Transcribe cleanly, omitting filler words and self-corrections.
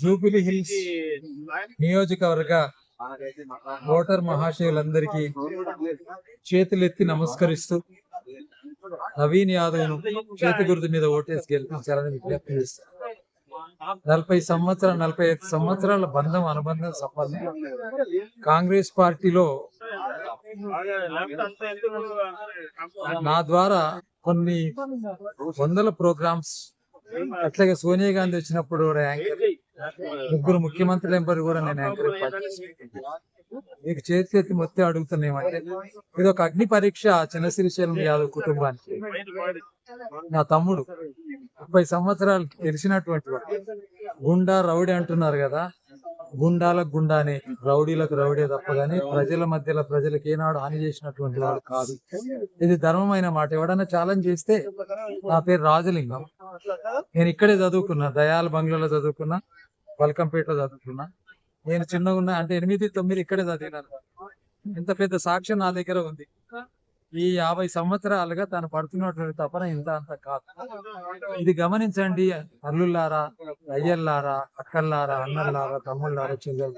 Jubilee hills నియోజకవర్గ voter మహాశయులందరికీ చేతులెత్తి నమస్కరిస్తూ నవీన్ యాదవ్ ను చేతి గుర్తు మీద ఓటేసి గెలిపించాలని విజ్ఞప్తి చేస్తారు. 45 సంవత్సరాల బంధం అనుబంధం సంబంధం కాంగ్రెస్ పార్టీలో నా ద్వారా కొన్ని వందల ప్రోగ్రామ్స్, అట్లాగే సోనియా గాంధీ వచ్చినప్పుడు యాంకర్, ముగ్గురు ముఖ్యమంత్రుల ఎంపర్ కూడా నేను యాంకర్ మీకు చేతి మొత్తం అడుగుతున్నామంటే ఇది ఒక అగ్ని పరీక్ష చిన్నశ్రీశైలం యాదవ్ కుటుంబానికి. నా తమ్ముడు 30 సంవత్సరాలు తెలిసినటువంటి వాడు. గుండా రౌడీ అంటున్నారు కదా, గుండాలకు గుండానే, రౌడీలకు రౌడీ తప్ప కానీ ప్రజల మధ్యలో ప్రజలకు ఏనాడు హాని చేసినటువంటి వాడు కాదు. ఇది ధర్మమైన మాట. ఎవడన్నా ఛాలెంజ్ చేస్తే, నా పేరు రాజలింగం, నేను ఇక్కడే చదువుకున్నా, దయాల బంగ్లాలో చదువుకున్నా, వల్కంపేటలో చదువుకున్నా. నేను చిన్నగా ఉన్నా అంటే 8, 9 ఇక్కడే చదివినాను. ఇంత పెద్ద సాక్ష్యం నా దగ్గర ఉంది. ఈ 50 సంవత్సరాలుగా తను పడుతున్నటువంటి తపన ఇంత అంత కాదు. ఇది గమనించండి అల్లుల్లారా, అయ్యల్లారా, అక్కల్లారా, అన్నల్లారా, తమ్ముళ్ళారా, చెల్లెలు.